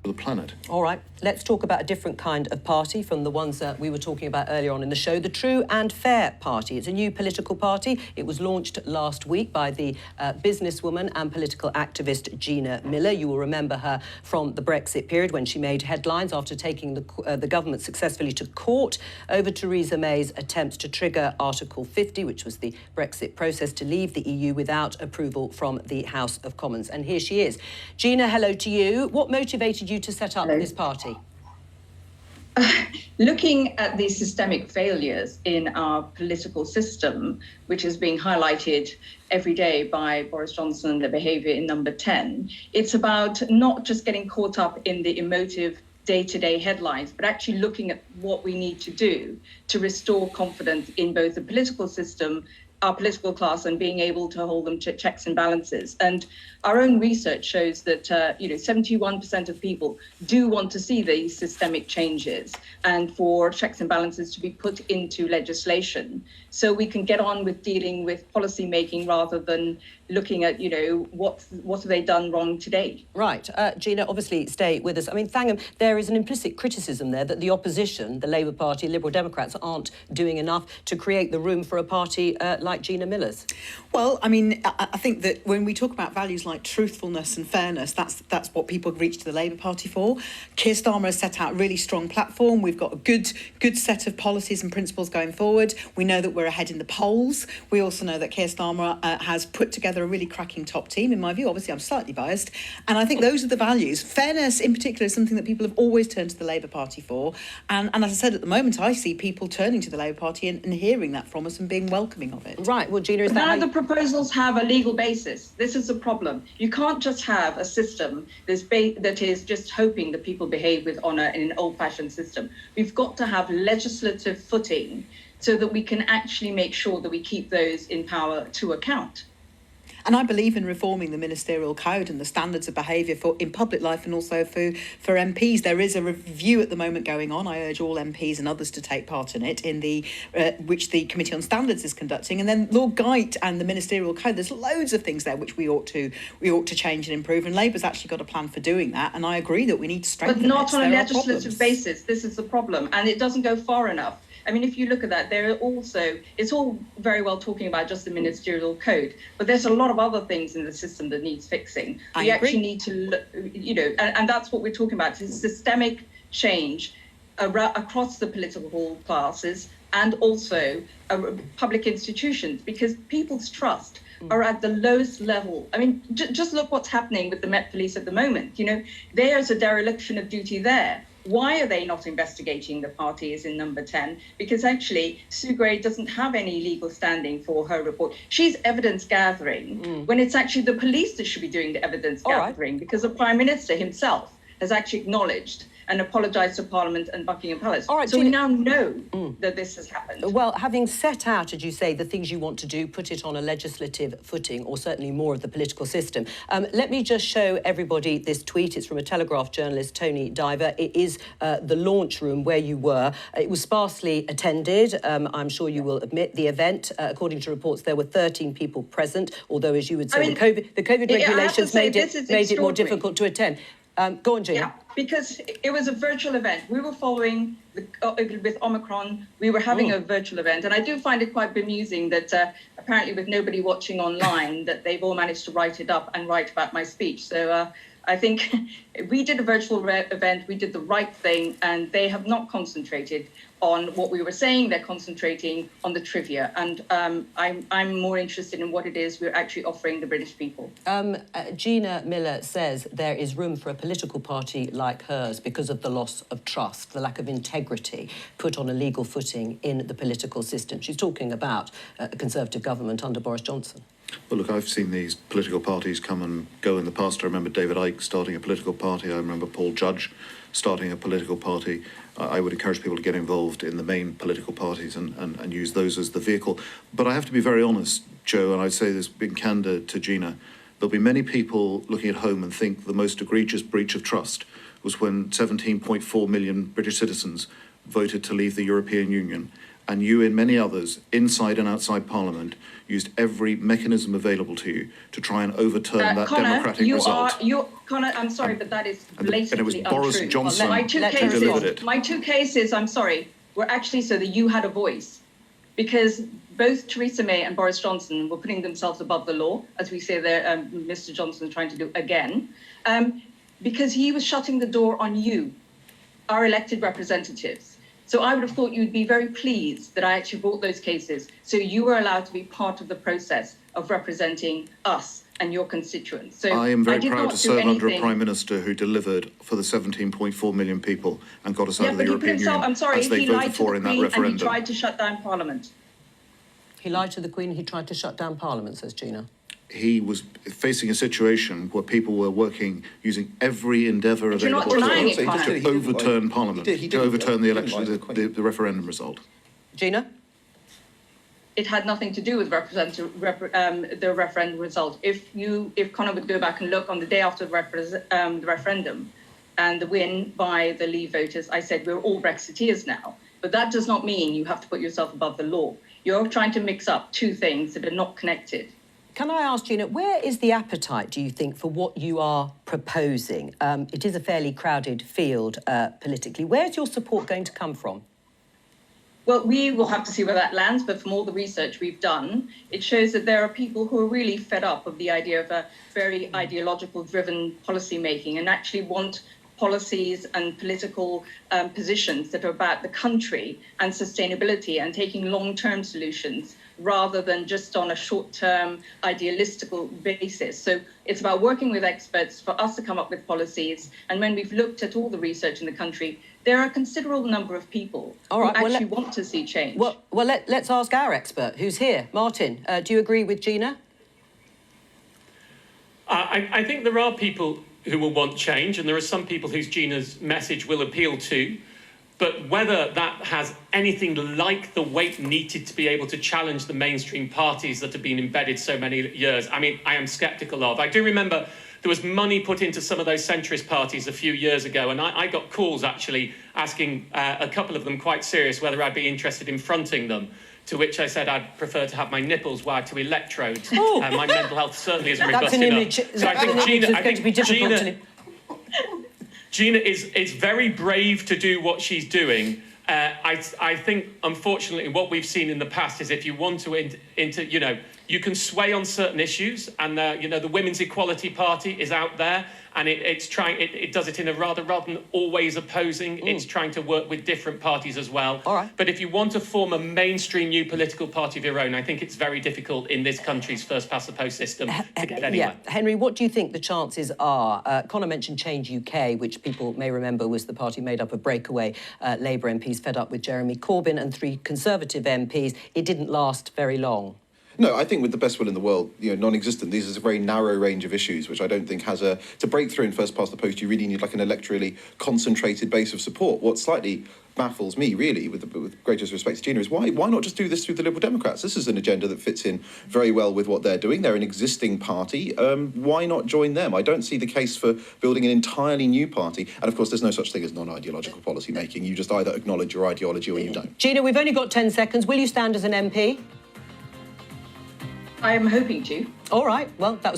the planet. All right, let's talk about a different kind of party from the ones that we were talking about earlier on in the show, the True and Fair Party. It's a new political party. It was launched last week by the businesswoman and political activist Gina Miller. You will remember her from the Brexit period when she made headlines after taking the government successfully to court over Theresa May's attempts to trigger Article 50, which was the Brexit process to leave the EU without approval from the House of Commons. And here she is. Gina, hello to you. What motivated you to set up this party? Looking at the systemic failures in our political system, which is being highlighted every day by Boris Johnson, the behaviour in number 10, it's about not just getting caught up in the emotive day-to-day headlines, but actually looking at what we need to do to restore confidence in both the political system, our political class, and being able to hold them to checks and balances. And our own research shows that 71% of people do want to see these systemic changes and for checks and balances to be put into legislation, so we can get on with dealing with policy making rather than looking at, what have they done wrong today. Right. Gina, obviously stay with us. I mean, Thangham, there is an implicit criticism there that the opposition, the Labour Party, Liberal Democrats, aren't doing enough to create the room for a party like Gina Miller's. Well, I mean, I think that when we talk about values like truthfulness and fairness, that's what people reach to the Labour Party for. Keir Starmer has set out a really strong platform. We've got a good set of policies and principles going forward. We know that we're ahead in the polls. We also know that Keir Starmer has put together a really cracking top team, in my view. Obviously, I'm slightly biased. And I think those are the values. Fairness, in particular, is something that people have always turned to the Labour Party for. And as I said, at the moment, I see people turning to the Labour Party and hearing that from us and being welcoming of it. Right. Well, Gina, is that none of the proposals have a legal basis. This is the problem. You can't just have a system that is just hoping that people behave with honour in an old-fashioned system. We've got to have legislative footing so that we can actually make sure that we keep those in power to account. And I believe in reforming the ministerial code and the standards of behaviour in public life and also for MPs. There is a review at the moment going on. I urge all MPs and others to take part in it, which the Committee on Standards is conducting. And then Lord Geit and the ministerial code. There's loads of things there which we ought to change and improve. And Labour's actually got a plan for doing that. And I agree that we need to strengthen it. But not on a legislative basis. This is the problem, and it doesn't go far enough. I mean, if you look at that, it's all very well talking about just the ministerial code, but there's a lot of other things in the system that needs fixing. We actually need to, and that's what we're talking about, is systemic change across the political classes and also public institutions, because people's trust are at the lowest level. I mean, just look what's happening with the Met Police at the moment. There's a dereliction of duty there. Why are they not investigating the parties in number 10? Because actually, Sue Gray doesn't have any legal standing for her report. She's evidence gathering when it's actually the police that should be doing the evidence gathering, because the Prime Minister himself has actually acknowledged and apologised to Parliament and Buckingham Palace. All right, so we now know that this has happened. Well, having set out, as you say, the things you want to do, put it on a legislative footing, or certainly more of the political system. Let me just show everybody this tweet. It's from a Telegraph journalist, Tony Diver. It is the launch room where you were. It was sparsely attended. I'm sure you will admit the event. According to reports, there were 13 people present, although, as you would say, the COVID regulations made it more difficult to attend. Go on, Gina. Yeah, because it was a virtual event. We were following with Omicron. We were having a virtual event, and I do find it quite bemusing that apparently, with nobody watching online, that they've all managed to write it up and write about my speech. So I think we did a virtual event. We did the right thing, and they have not concentrated on what we were saying. They're concentrating on the trivia, and I'm more interested in what it is we're actually offering the British people. Gina Miller says there is room for a political party like hers because of the loss of trust, the lack of integrity put on a legal footing in the political system. She's talking about a Conservative government under Boris Johnson. Well, look, I've seen these political parties come and go in the past. I remember David Icke starting a political party. I remember Paul Judge starting a political party. I would encourage people to get involved in the main political parties and use those as the vehicle. But I have to be very honest, Joe, and I'd say this being candid to Gina, there'll be many people looking at home and think the most egregious breach of trust was when 17.4 million British citizens voted to leave the European Union and you and many others, inside and outside Parliament, used every mechanism available to you to try and overturn that Connor, democratic result. Connor, I'm sorry, but that is And blatantly it was untrue. Boris Johnson My two who delivered it. My two cases, I'm sorry, were actually so that you had a voice, because both Theresa May and Boris Johnson were putting themselves above the law, as we say there, Mr. Johnson is trying to do again, because he was shutting the door on you, our elected representatives. So I would have thought you'd be very pleased that I actually brought those cases, so you were allowed to be part of the process of representing us and your constituents. So I am very did proud not to do serve under a anything- Prime Minister who delivered for the 17.4 million people and got us out of the but he put European himself, Union I'm sorry, as they he voted lied to for the in that Queen and he referendum. tried to shut down Parliament. He lied to the Queen, he tried to shut down Parliament, says Gina. He was facing a situation where people were working, using every endeavour But you're not available to denying them it, Connor. to overturn Parliament, to overturn the election, the referendum result. Gina? It had nothing to do with the referendum result. If Connor would go back and look on the day after the referendum and the win by the Leave voters, I said we're all Brexiteers now. But that does not mean you have to put yourself above the law. You're trying to mix up two things that are not connected. Can I ask, Gina, where is the appetite, do you think, for what you are proposing? It is a fairly crowded field politically. Where's your support going to come from? Well, we will have to see where that lands, but from all the research we've done, it shows that there are people who are really fed up of the idea of a very ideological-driven policy making and actually want policies and political positions that are about the country and sustainability and taking long-term solutions rather than just on a short-term idealistical basis. So it's about working with experts for us to come up with policies. And when we've looked at all the research in the country, there are a considerable number of people who actually want to see change. Well, let's ask our expert, who's here. Martin, do you agree with Gina? I think there are people who will want change, and there are some people whose Gina's message will appeal to. But whether that has anything like the weight needed to be able to challenge the mainstream parties that have been embedded so many years, I mean, I am sceptical of. I do remember there was money put into some of those centrist parties a few years ago, and I got calls actually asking a couple of them quite serious whether I'd be interested in fronting them. To which I said I'd prefer to have my nipples wired to electrodes. My mental health certainly isn't robust enough. So I think Gina is very brave to do what she's doing. I think, unfortunately, what we've seen in the past is if you want to you can sway on certain issues, and the Women's Equality Party is out there, and it does it in a rather than always opposing. It's trying to work with different parties as well. All right. But if you want to form a mainstream new political party of your own, I think it's very difficult in this country's first past the post system to get anywhere. Yeah. Henry, what do you think the chances are? Connor mentioned Change UK, which people may remember was the party made up of breakaway Labour MPs fed up with Jeremy Corbyn and 3 Conservative MPs. It didn't last very long. No, I think with the best will in the world, non-existent. These is a very narrow range of issues, which I don't think has to break through in first past the post. You really need like an electorally concentrated base of support. What slightly baffles me, really, with greatest respect to Gina, is why not just do this through the Liberal Democrats? This is an agenda that fits in very well with what they're doing. They're an existing party. Why not join them? I don't see the case for building an entirely new party. And of course, there's no such thing as non-ideological policy making. You just either acknowledge your ideology or you don't. Gina, we've only got 10 seconds. Will you stand as an MP? I am hoping to. All right. Well, that was